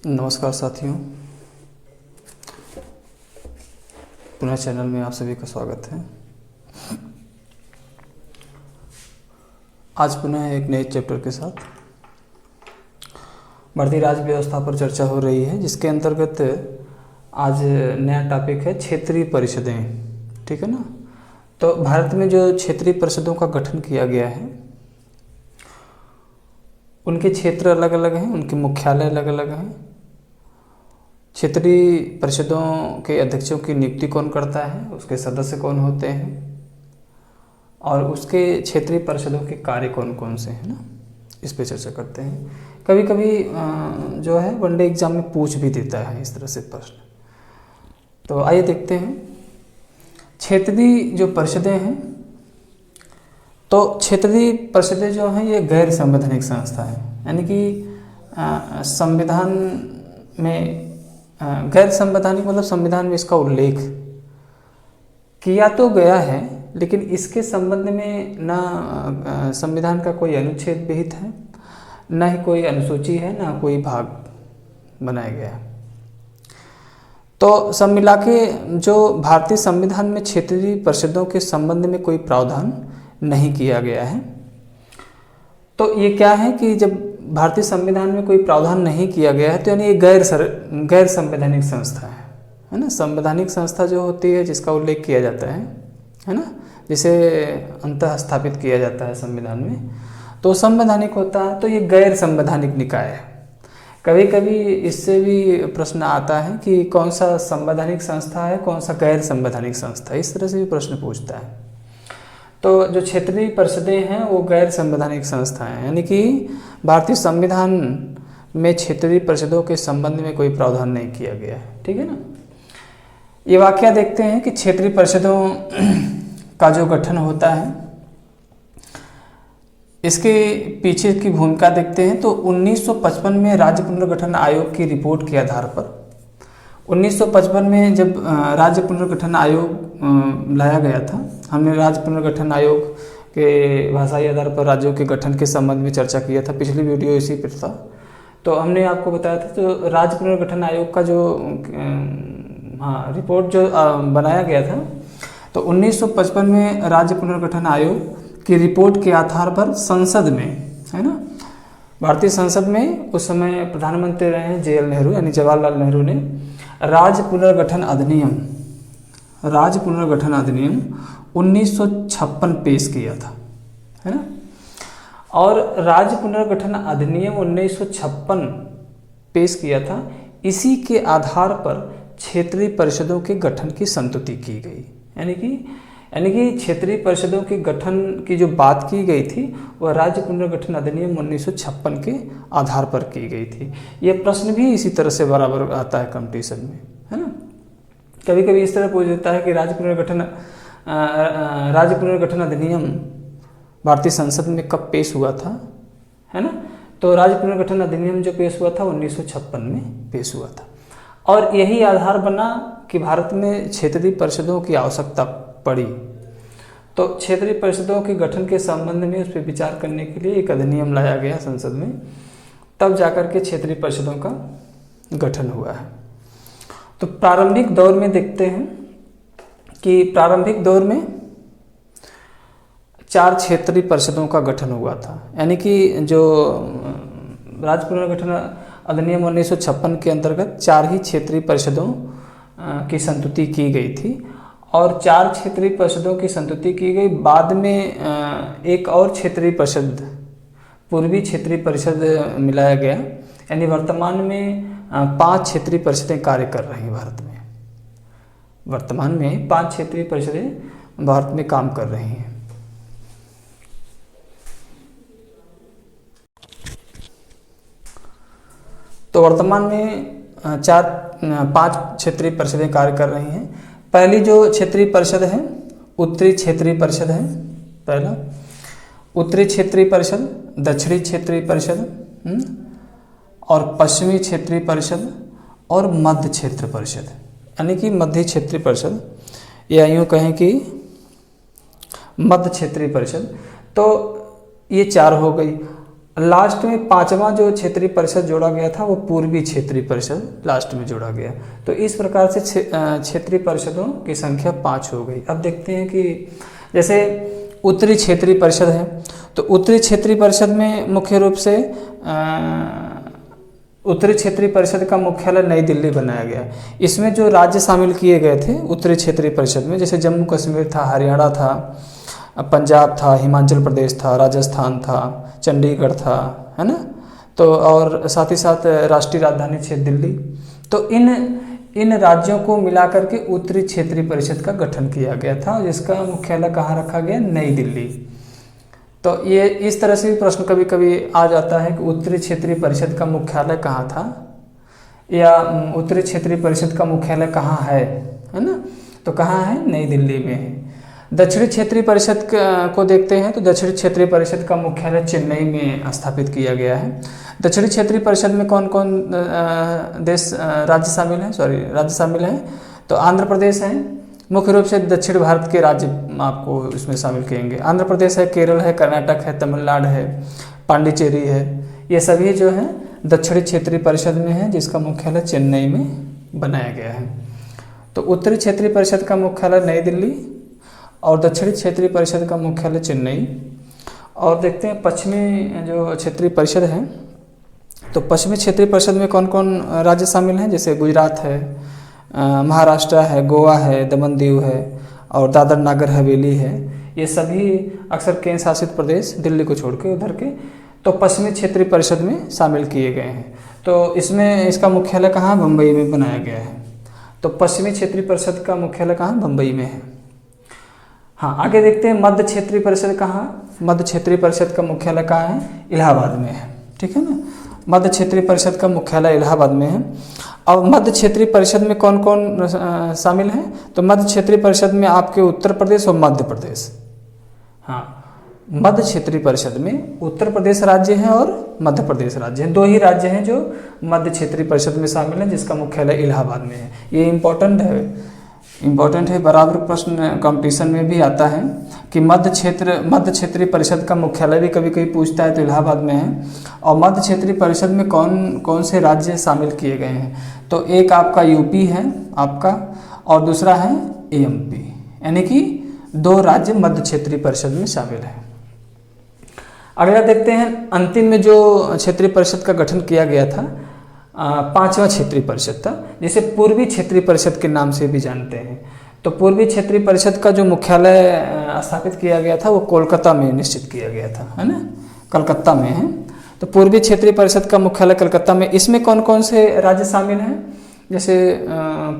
नमस्कार साथियों, पुनः चैनल में आप सभी का स्वागत है। आज पुनः एक नए चैप्टर के साथ भारतीय राज्य व्यवस्था पर चर्चा हो रही है, जिसके अंतर्गत आज नया टॉपिक है क्षेत्रीय परिषदें। ठीक है ना। तो भारत में जो क्षेत्रीय परिषदों का गठन किया गया है, उनके क्षेत्र अलग अलग हैं, उनके मुख्यालय अलग अलग हैं। क्षेत्रीय परिषदों के अध्यक्षों की नियुक्ति कौन करता है, उसके सदस्य कौन होते हैं, और उसके क्षेत्रीय परिषदों के कार्य कौन कौन से हैं ना, इस पे चर्चा करते हैं। कभी कभी जो है वनडे एग्जाम में पूछ भी देता है इस तरह से प्रश्न। तो आइए देखते हैं क्षेत्रीय जो परिषदें हैं। तो क्षेत्रीय परिषदें जो हैं ये गैर संवैधानिक संस्था है, यानी कि संविधान में गैर संवैधानिक मतलब संविधान में इसका उल्लेख किया तो गया है, लेकिन इसके संबंध में ना संविधान का कोई अनुच्छेद विहित है, ना ही कोई अनुसूची है, ना कोई भाग बनाया गया है। तो सब मिला के जो भारतीय संविधान में क्षेत्रीय परिषदों के संबंध में कोई प्रावधान नहीं किया गया है। तो ये क्या है कि जब भारतीय संविधान में कोई प्रावधान नहीं किया गया है, तो यानी ये गैर संवैधानिक संस्था है ना। संवैधानिक संस्था जो होती है जिसका उल्लेख किया जाता है ना, जिसे अंतः स्थापित किया जाता है संविधान में, तो संवैधानिक होता है। तो ये गैर संवैधानिक निकाय है। कभी कभी इससे भी प्रश्न आता है कि कौन सा संवैधानिक संस्था है, कौन सा गैर संवैधानिक संस्था है, इस तरह से भी प्रश्न पूछता है। तो जो क्षेत्रीय परिषदें हैं वो गैर संवैधानिक संस्थाएं हैं, यानी कि भारतीय संविधान में क्षेत्रीय परिषदों के संबंध में कोई प्रावधान नहीं किया गया है। ठीक है ना। ये वाकया देखते हैं कि क्षेत्रीय परिषदों का जो गठन होता है, इसके पीछे की भूमिका देखते हैं। तो 1955 में राज्य पुनर्गठन आयोग की रिपोर्ट के आधार पर 1955 में जब राज्य पुनर्गठन आयोग लाया गया था, हमने राज्य पुनर्गठन आयोग के भाषाई आधार पर राज्यों के गठन के संबंध में चर्चा किया था, पिछली वीडियो इसी पर था। तो हमने आपको बताया था तो राज्य पुनर्गठन आयोग का जो रिपोर्ट जो बनाया गया था, तो 1955 में राज्य पुनर्गठन आयोग की रिपोर्ट के आधार पर संसद में, है ना, भारतीय संसद में उस समय प्रधानमंत्री रहे हैं JL नेहरू, यानी जवाहरलाल नेहरू ने राज्य पुनर्गठन अधिनियम 1956 पेश किया था, है ना। और राज्य पुनर्गठन अधिनियम 1956 पेश किया था। इसी के आधार पर क्षेत्रीय परिषदों के गठन की संस्तुति की गई, यानी कि क्षेत्रीय परिषदों के गठन की जो बात की गई थी वह राज्य पुनर्गठन अधिनियम 1956 के आधार पर की गई थी। यह प्रश्न भी इसी तरह से बराबर आता है कंपटीशन में, है ना। कभी कभी इस तरह पूछ देता है कि राज्य पुनर्गठन अधिनियम भारतीय संसद में कब पेश हुआ था, है ना। तो राज्य पुनर्गठन अधिनियम जो पेश हुआ था 1956 में पेश हुआ था, और यही आधार बना कि भारत में क्षेत्रीय परिषदों की आवश्यकता पड़ी। तो क्षेत्रीय परिषदों के गठन के संबंध में उस पर विचार करने के लिए एक अधिनियम लाया गया संसद में, तब जाकर के क्षेत्रीय परिषदों का गठन हुआ है। तो प्रारंभिक दौर में देखते हैं कि प्रारंभिक दौर में 4 क्षेत्रीय परिषदों का गठन हुआ था, यानी कि जो राज्य पुनर्गठन अधिनियम 1956 के अंतर्गत 4 ही क्षेत्रीय परिषदों की संस्तुति की गई थी, और 4 क्षेत्रीय परिषदों की संस्तुति की गई। बाद में एक और क्षेत्रीय परिषद, पूर्वी क्षेत्रीय परिषद मिलाया गया, यानी वर्तमान में 5 क्षेत्रीय परिषदें कार्य कर रही हैं भारत में। वर्तमान में 5 क्षेत्रीय परिषदें भारत में काम कर रही हैं। तो वर्तमान में 5 क्षेत्रीय परिषदें कार्य कर रही हैं। पहली जो क्षेत्रीय परिषद है उत्तरी क्षेत्रीय परिषद है। पहला उत्तरी क्षेत्रीय परिषद, दक्षिणी क्षेत्रीय परिषद और पश्चिमी क्षेत्रीय परिषद और मध्य क्षेत्र परिषद, यानी कि मध्य क्षेत्रीय परिषद, या यूँ कहें कि मध्य क्षेत्रीय परिषद। तो ये 4 हो गई। लास्ट में 5वां जो क्षेत्रीय परिषद जोड़ा गया था वो पूर्वी क्षेत्रीय परिषद लास्ट में जोड़ा गया। तो इस प्रकार से क्षेत्रीय परिषदों की संख्या 5 हो गई। अब देखते हैं कि जैसे उत्तरी क्षेत्रीय परिषद है, तो उत्तरी क्षेत्रीय परिषद में मुख्य रूप से उत्तरी क्षेत्रीय परिषद का मुख्यालय नई दिल्ली बनाया गया। इसमें जो राज्य शामिल किए गए थे उत्तरी क्षेत्रीय परिषद में, जैसे जम्मू कश्मीर था, हरियाणा था, पंजाब था, हिमाचल प्रदेश था, राजस्थान था, चंडीगढ़ था, है ना। तो और साथ ही साथ राष्ट्रीय राजधानी क्षेत्र दिल्ली। तो इन राज्यों को मिलाकर के उत्तरी क्षेत्रीय परिषद का गठन किया गया था, जिसका मुख्यालय कहाँ रखा गया, नई दिल्ली। तो ये इस तरह से भी प्रश्न कभी कभी आ जाता है कि उत्तरी क्षेत्रीय परिषद का मुख्यालय कहाँ था, या उत्तरी क्षेत्रीय परिषद का मुख्यालय कहाँ है ना। तो कहाँ है, नई दिल्ली में है। दक्षिणी क्षेत्रीय परिषद को देखते हैं, तो दक्षिणी क्षेत्रीय परिषद का मुख्यालय चेन्नई में स्थापित किया गया है। दक्षिणी क्षेत्रीय परिषद में कौन कौन राज्य शामिल हैं, तो आंध्र प्रदेश है, मुख्य रूप से दक्षिण भारत के राज्य आपको इसमें शामिल किएंगे। आंध्र प्रदेश है, केरल है, कर्नाटक है, तमिलनाडु है, पांडिचेरी है, ये सभी जो है दक्षिणी क्षेत्रीय परिषद में है, जिसका मुख्यालय चेन्नई में बनाया गया है। तो उत्तरी क्षेत्रीय परिषद का मुख्यालय नई दिल्ली और दक्षिणी क्षेत्रीय परिषद का मुख्यालय चेन्नई। और देखते हैं पश्चिमी जो क्षेत्रीय परिषद है, तो पश्चिमी क्षेत्रीय परिषद में कौन कौन राज्य शामिल हैं, जैसे गुजरात है, महाराष्ट्र है, गोवा है, दमन दीव है और दादर नागर हवेली है। ये सभी अक्सर केंद्र शासित प्रदेश दिल्ली को छोड़ के उधर के तो पश्चिमी क्षेत्रीय परिषद में शामिल किए गए हैं। तो इसमें इसका मुख्यालय कहाँ, बम्बई में बनाया गया है। तो पश्चिमी क्षेत्रीय परिषद का मुख्यालय कहाँ, बम्बई में है। हाँ, आगे देखते हैं मध्य क्षेत्रीय परिषद कहाँ, मध्य क्षेत्रीय परिषद का मुख्यालय कहाँ है, इलाहाबाद में है, ठीक है ना। मध्य क्षेत्रीय परिषद का मुख्यालय इलाहाबाद में है। और मध्य क्षेत्रीय परिषद में कौन कौन शामिल हैं, तो मध्य क्षेत्रीय परिषद में आपके उत्तर प्रदेश और मध्य प्रदेश। हाँ, मध्य क्षेत्रीय परिषद में उत्तर प्रदेश राज्य है और मध्य प्रदेश राज्य है, 2 ही राज्य हैं जो मध्य क्षेत्रीय परिषद में शामिल हैं, जिसका मुख्यालय इलाहाबाद में है। ये इम्पोर्टेंट है, बराबर प्रश्न कंपटीशन में भी आता है कि मध्य क्षेत्रीय परिषद का मुख्यालय भी कभी कभी पूछता है, तो इलाहाबाद में है। और मध्य क्षेत्रीय परिषद में कौन कौन से राज्य शामिल किए गए हैं, तो एक आपका यूपी है आपका, और दूसरा है एमपी, यानी कि 2 राज्य मध्य क्षेत्रीय परिषद में शामिल है। अगला देखते हैं, अंतिम में जो क्षेत्रीय परिषद का गठन किया गया था 5वां क्षेत्रीय परिषद था, जिसे पूर्वी क्षेत्रीय परिषद के नाम से भी जानते हैं। तो पूर्वी क्षेत्रीय परिषद का जो मुख्यालय स्थापित किया गया था वो कोलकाता में निश्चित किया गया था, है ना, कलकत्ता में है। तो पूर्वी क्षेत्रीय परिषद का मुख्यालय कलकत्ता में। इसमें कौन कौन से राज्य शामिल हैं, जैसे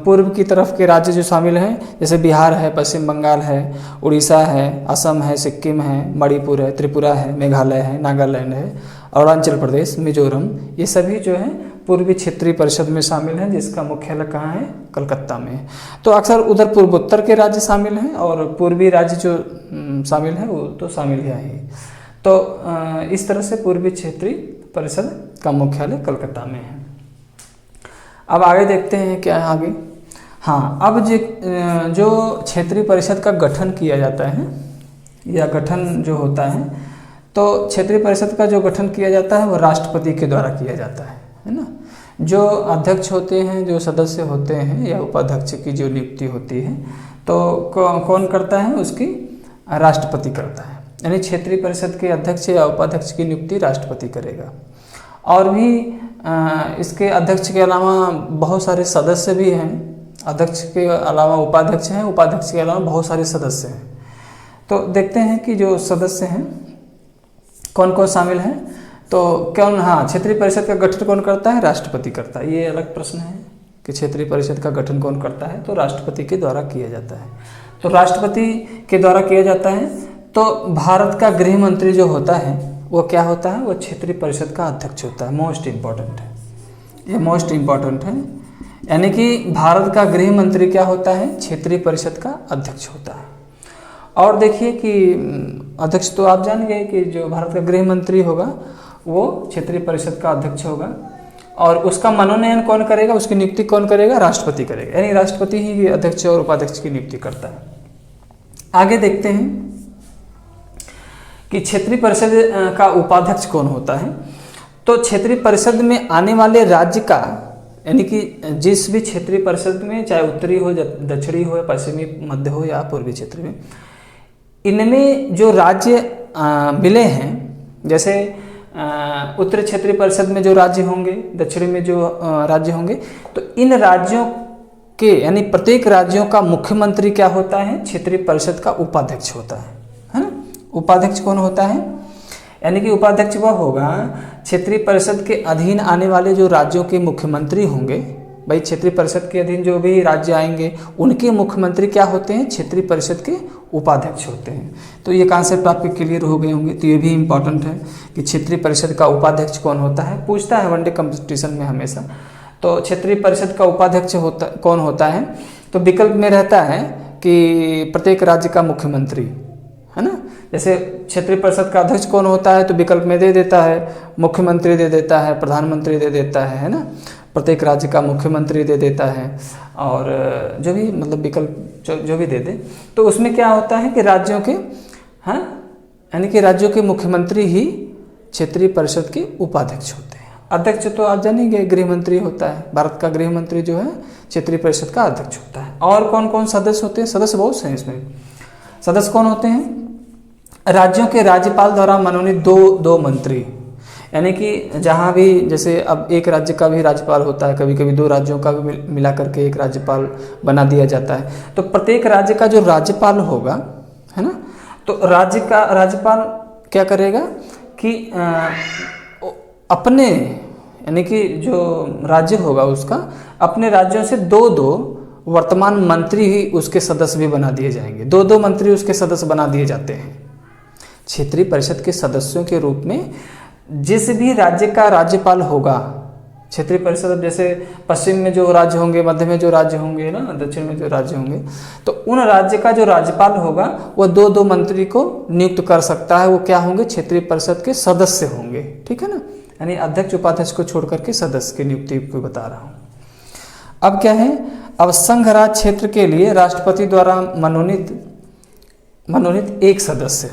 पूर्व की तरफ के राज्य जो शामिल हैं, जैसे बिहार है, पश्चिम बंगाल है, उड़ीसा है, असम है, सिक्किम है, मणिपुर है, त्रिपुरा है, मेघालय है, नागालैंड है, अरुणाचल प्रदेश, मिजोरम, ये सभी जो है पूर्वी क्षेत्रीय परिषद में शामिल हैं, जिसका मुख्यालय कहाँ है, कलकत्ता में है। तो अक्सर उधर पूर्वोत्तर के राज्य शामिल हैं और पूर्वी राज्य जो शामिल हैं वो तो शामिल है ही। तो इस तरह से पूर्वी क्षेत्रीय परिषद का मुख्यालय कलकत्ता में है। अब आगे देखते हैं क्या है आगे। हाँ, अब जो क्षेत्रीय परिषद का गठन किया जाता है या गठन जो होता है, तो क्षेत्रीय परिषद का जो गठन किया जाता है वो राष्ट्रपति के द्वारा किया जाता है ना। जो अध्यक्ष होते हैं, जो सदस्य होते हैं या उपाध्यक्ष की जो नियुक्ति होती है, तो कौन करता है, उसकी राष्ट्रपति करता है। यानी क्षेत्रीय परिषद के अध्यक्ष या उपाध्यक्ष की नियुक्ति राष्ट्रपति करेगा। और भी इसके अध्यक्ष के अलावा बहुत सारे सदस्य भी हैं। अध्यक्ष के अलावा उपाध्यक्ष हैं, उपाध्यक्ष के अलावा बहुत सारे सदस्य हैं। तो देखते हैं कि जो सदस्य हैं कौन कौन शामिल हैं। तो क्षेत्रीय परिषद का गठन कौन करता है, राष्ट्रपति करता है। ये अलग प्रश्न है कि क्षेत्रीय परिषद का गठन कौन करता है, तो राष्ट्रपति के द्वारा किया जाता है। तो राष्ट्रपति के द्वारा किया जाता है। तो भारत का गृह मंत्री जो होता है वो क्या होता है, वो क्षेत्रीय परिषद का अध्यक्ष होता है। मोस्ट इम्पॉर्टेंट है ये, मोस्ट इम्पॉर्टेंट है। यानी कि भारत का गृह मंत्री क्या होता है, क्षेत्रीय परिषद का अध्यक्ष होता है। और देखिए कि अध्यक्ष तो आप जान गए कि जो भारत का गृह मंत्री होगा वो क्षेत्रीय परिषद का अध्यक्ष होगा। और उसका मनोनयन कौन करेगा, उसकी नियुक्ति कौन करेगा, राष्ट्रपति करेगा। यानी राष्ट्रपति ही अध्यक्ष और उपाध्यक्ष की नियुक्ति करता है। आगे देखते हैं कि क्षेत्रीय परिषद का उपाध्यक्ष कौन होता है। तो क्षेत्रीय परिषद में आने वाले राज्य का, यानी कि जिस भी क्षेत्रीय परिषद में, चाहे उत्तरी हो, दक्षिणी हो, या पश्चिमी, मध्य हो या पूर्वी क्षेत्र में, इनमें जो राज्य मिले हैं, जैसे उत्तरी क्षेत्रीय परिषद में जो राज्य होंगे, दक्षिणी में जो राज्य होंगे, तो इन राज्यों के, यानी प्रत्येक राज्यों का मुख्यमंत्री क्या होता है, क्षेत्रीय परिषद का उपाध्यक्ष होता है ना। उपाध्यक्ष कौन होता है, यानी कि उपाध्यक्ष वह होगा क्षेत्रीय परिषद के अधीन आने वाले जो राज्यों के मुख्यमंत्री होंगे। भाई क्षेत्रीय परिषद के अधीन जो भी राज्य आएंगे उनके मुख्यमंत्री क्या होते हैं, क्षेत्रीय परिषद के उपाध्यक्ष होते हैं। तो ये कॉन्सेप्ट आपके क्लियर हो गए होंगे। तो ये भी इम्पॉर्टेंट है कि क्षेत्रीय परिषद का उपाध्यक्ष कौन होता है, पूछता है वनडे कंपटीशन में हमेशा। तो क्षेत्रीय परिषद का उपाध्यक्ष कौन होता है, तो विकल्प में रहता है कि प्रत्येक राज्य का मुख्यमंत्री, है ना। जैसे क्षेत्रीय परिषद का अध्यक्ष कौन होता है, तो विकल्प में दे देता है मुख्यमंत्री दे देता है, प्रधानमंत्री दे देता है ना। प्रत्येक राज्य का मुख्यमंत्री दे देता है, और जो भी मतलब विकल्प जो भी दे दे, तो उसमें क्या होता है कि राज्यों के, हाँ, यानी कि राज्यों के मुख्यमंत्री ही क्षेत्रीय परिषद के उपाध्यक्ष होते हैं। अध्यक्ष तो आप जानेंगे गृह मंत्री होता है, भारत का गृह मंत्री जो है क्षेत्रीय परिषद का अध्यक्ष होता है। और कौन कौन सदस्य होते हैं, सदस्य बहुत हैं इसमें। सदस्य कौन होते हैं, राज्यों के राज्यपाल द्वारा मनोनीत दो मंत्री, यानी कि जहाँ भी, जैसे अब एक राज्य का भी राज्यपाल होता है, कभी कभी दो राज्यों का भी मिला करके एक राज्यपाल बना दिया जाता है। तो प्रत्येक राज्य का जो राज्यपाल होगा, है ना, तो राज्य का राज्यपाल क्या करेगा कि अपने, यानी कि जो राज्य होगा उसका, अपने राज्यों से दो वर्तमान मंत्री ही उसके सदस्य भी बना दिए जाएंगे। दो मंत्री उसके सदस्य बना दिए जाते हैं। क्षेत्रीय परिषद के सदस्यों के रूप में जिस भी राज्य का राज्यपाल होगा, क्षेत्रीय परिषद, जैसे पश्चिम में जो राज्य होंगे, मध्य में जो राज्य होंगे ना, दक्षिण में जो राज्य होंगे, तो उन राज्य का जो राज्यपाल होगा वो दो मंत्री को नियुक्त कर सकता है। वो क्या होंगे, क्षेत्रीय परिषद के सदस्य होंगे, ठीक है ना। यानी अध्यक्ष उपाध्यक्ष को छोड़ करके सदस्य की नियुक्ति को बता रहा हूँ। अब क्या है, अब संघ राज्य क्षेत्र के लिए राष्ट्रपति द्वारा मनोनीत एक सदस्य।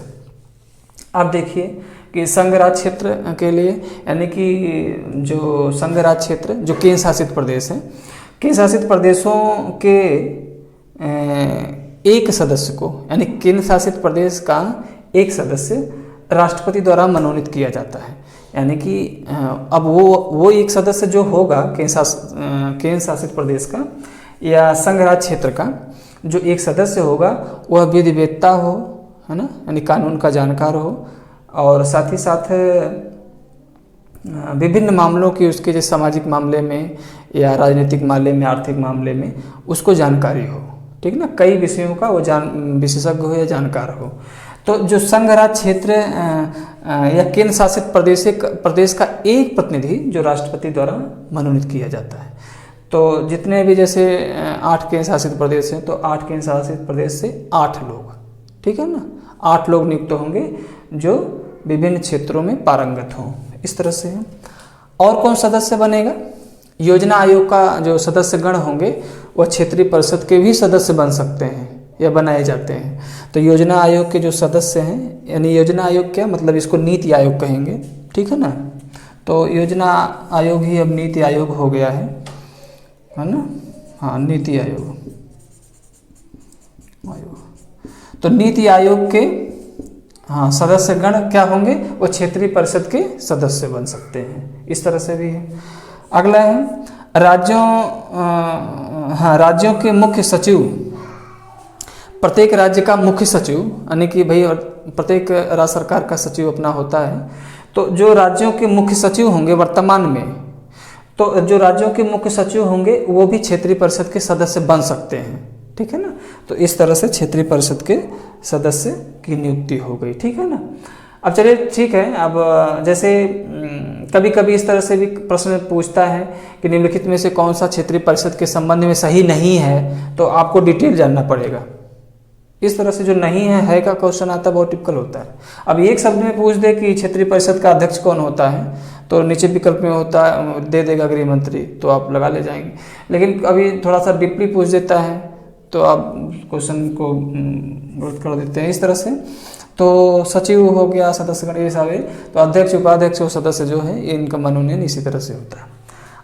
आप देखिए कि संघ राज्य क्षेत्र के लिए, यानी कि जो संघ राज्य क्षेत्र जो केंद्र शासित प्रदेश है, केंद्र शासित प्रदेशों के एक सदस्य को, यानी केंद्र शासित प्रदेश का एक सदस्य राष्ट्रपति द्वारा मनोनीत किया जाता है। यानी कि अब वो एक सदस्य जो होगा केंद्र शासित प्रदेश का या संघ राज्य क्षेत्र का जो एक सदस्य होगा, वह विधिवेत्ता हो, है ना, यानी कानून का जानकार हो, और साथ ही साथ विभिन्न मामलों की, उसके जो सामाजिक मामले में या राजनीतिक मामले में, आर्थिक मामले में उसको जानकारी हो, ठीक ना। कई विषयों का वो विशेषज्ञ हो या जानकार हो। तो जो संघ राज्य क्षेत्र या केंद्र शासित प्रदेश का एक प्रतिनिधि जो राष्ट्रपति द्वारा मनोनीत किया जाता है। तो जितने भी, जैसे 8 केंद्र शासित प्रदेश हैं, तो 8 केंद्र शासित प्रदेश से 8 लोग, ठीक है ना, 8 लोग नियुक्त होंगे जो विभिन्न क्षेत्रों में पारंगत हों। इस तरह से है। और कौन सदस्य बनेगा, योजना आयोग का जो सदस्य गण होंगे वह क्षेत्रीय परिषद के भी सदस्य बन सकते हैं या बनाए जाते हैं। तो योजना आयोग के जो सदस्य हैं, यानी योजना आयोग क्या मतलब, इसको नीति आयोग कहेंगे, ठीक है ना। तो योजना आयोग ही अब नीति आयोग हो गया है ना। हाँ, नीति आयोग। तो नीति आयोग के, हाँ, सदस्य गण क्या होंगे, वो क्षेत्रीय परिषद के सदस्य बन सकते हैं। इस तरह से भी है। अगला है राज्यों के मुख्य सचिव। प्रत्येक राज्य का मुख्य सचिव, यानी कि भाई प्रत्येक राज्य सरकार का सचिव अपना होता है। तो जो राज्यों के मुख्य सचिव होंगे वर्तमान में, तो जो राज्यों के मुख्य सचिव होंगे वो भी क्षेत्रीय परिषद के सदस्य बन सकते हैं, ठीक है ना। तो इस तरह से क्षेत्रीय परिषद के सदस्य की नियुक्ति हो गई, ठीक है ना। अब चलिए, ठीक है। अब जैसे कभी कभी इस तरह से भी प्रश्न पूछता है कि निम्नलिखित में से कौन सा क्षेत्रीय परिषद के संबंध में सही नहीं है, तो आपको डिटेल जानना पड़ेगा। इस तरह से जो नहीं है का क्वेश्चन आता है, बहुत टिपिकल होता है। अब एक शब्द में पूछ दे कि क्षेत्रीय परिषद का अध्यक्ष कौन होता है, तो नीचे विकल्प में होता है, दे देगा गृह मंत्री, तो आप लगा ले जाएंगे। लेकिन अभी थोड़ा सा डीपली पूछ देता है तो आप क्वेश्चन को गलत कर देते हैं। इस तरह से तो सचिव हो गया, सदस्यगण ये सारे, तो अध्यक्ष, उपाध्यक्ष और सदस्य जो है इनका मनोनयन इसी तरह से होता है।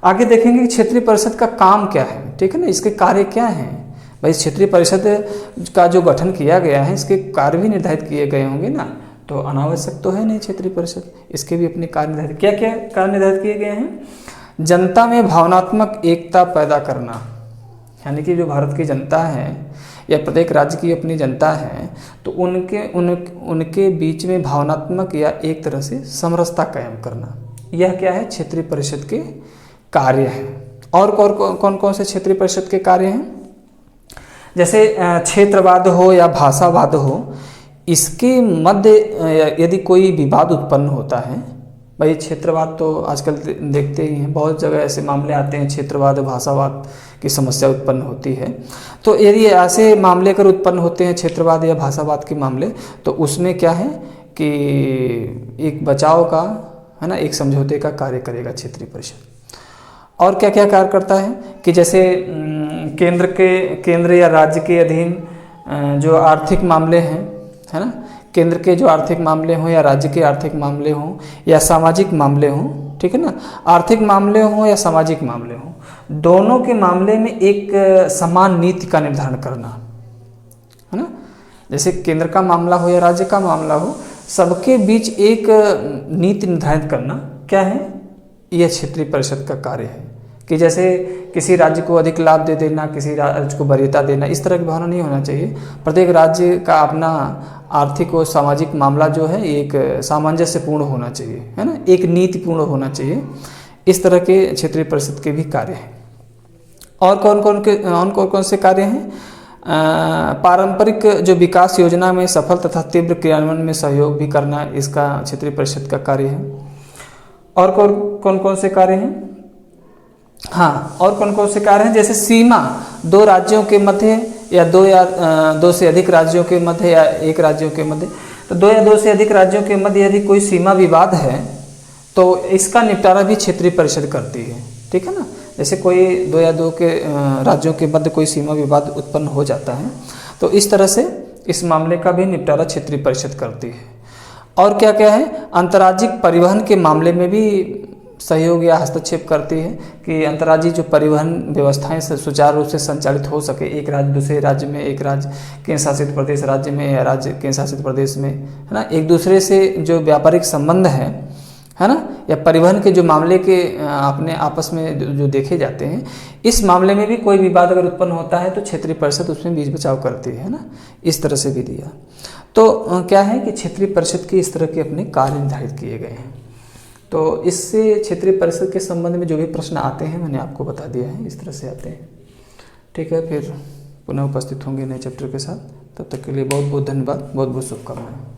आगे देखेंगे कि क्षेत्रीय परिषद का काम क्या है, ठीक है ना, इसके कार्य क्या हैं। भाई क्षेत्रीय परिषद का जो गठन किया गया है इसके कार्य भी निर्धारित किए गए होंगे ना, तो अनावश्यक तो है नहीं क्षेत्रीय परिषद, इसके भी अपने कार्य निर्धारित, क्या क्या कार्य निर्धारित किए गए हैं। जनता में भावनात्मक एकता पैदा करना, यानी कि जो भारत की जनता है या प्रत्येक राज्य की अपनी जनता है, तो उनके बीच में भावनात्मक या एक तरह से समरसता कायम करना, यह क्या है, क्षेत्रीय परिषद के कार्य हैं। और कौन कौन से क्षेत्रीय परिषद के कार्य हैं, जैसे क्षेत्रवाद हो या भाषावाद हो, इसके मध्य यदि कोई विवाद उत्पन्न होता है, भाई क्षेत्रवाद तो आजकल देखते ही हैं, बहुत जगह ऐसे मामले आते हैं, क्षेत्रवाद भाषावाद की समस्या उत्पन्न होती है। तो यदि ऐसे मामले अगर उत्पन्न होते हैं क्षेत्रवाद या भाषावाद के मामले, तो उसमें क्या है कि एक बचाव का, है ना, एक समझौते का कार्य करेगा क्षेत्रीय परिषद। और क्या क्या कार्य करता है कि जैसे केंद्र या राज्य के अधीन जो आर्थिक मामले हैं, है ना, केंद्र के जो आर्थिक मामले हों या राज्य के आर्थिक मामले हों या सामाजिक मामले हों, ठीक है ना, आर्थिक मामले हों या सामाजिक मामले हों, दोनों के मामले में एक समान नीति का निर्धारण करना, है ना। जैसे केंद्र का मामला हो या राज्य का मामला हो, सबके बीच एक नीति निर्धारित करना क्या है, यह क्षेत्रीय परिषद का कार्य है। कि जैसे किसी राज्य को अधिक लाभ दे देना, किसी राज्य को वरीयता देना, इस तरह की भावना नहीं होना चाहिए। प्रत्येक राज्य का अपना आर्थिक और सामाजिक मामला जो है एक सामंजस्यपूर्ण होना चाहिए, है ना, एक नीतिपूर्ण होना चाहिए। इस तरह के क्षेत्रीय परिषद के भी कार्य हैं। और कौन कौन से कार्य हैं, पारंपरिक जो विकास योजना में सफल तथा तीव्र क्रियान्वयन में सहयोग भी करना, इसका क्षेत्रीय परिषद का कार्य है। और कौन कौन से कार्य हैं, हाँ, और कौन कौन से कार्य हैं, जैसे सीमा दो राज्यों के मध्य या दो से अधिक राज्यों के मध्य या एक राज्यों के मध्य, तो दो या दो से अधिक राज्यों के मध्य यदि कोई सीमा विवाद है तो इसका निपटारा भी क्षेत्रीय परिषद करती है, ठीक है ना। जैसे कोई दो या दो के राज्यों के मध्य कोई सीमा विवाद उत्पन्न हो जाता है, तो इस तरह से इस मामले का भी निपटारा क्षेत्रीय परिषद करती है। और क्या क्या है, अंतर्राज्यिक परिवहन के मामले में भी सहयोग या हस्तक्षेप करती है कि अंतर्राज्यीय जो परिवहन व्यवस्थाएं सुचारू रूप से संचालित हो सके, एक राज्य दूसरे राज्य में, एक राज्य केंद्र शासित प्रदेश राज्य में या राज्य केंद्र शासित प्रदेश में, है ना, एक दूसरे से जो व्यापारिक संबंध है ना, या परिवहन के जो मामले के अपने आपस में जो देखे जाते हैं, इस मामले में भी कोई विवाद अगर उत्पन्न होता है तो क्षेत्रीय परिषद उसमें बीच बचाव करती है ना, इस तरह से भी दिया। तो क्या है कि क्षेत्रीय परिषद के इस तरह के अपने कार्य निर्धारित किए गए हैं। तो इससे क्षेत्रीय परिषद के संबंध में जो भी प्रश्न आते हैं मैंने आपको बता दिया है, इस तरह से आते हैं। ठीक है, फिर पुनः उपस्थित होंगे नए चैप्टर के साथ। तब तक के लिए बहुत बहुत धन्यवाद, बहुत बहुत शुभकामनाएं।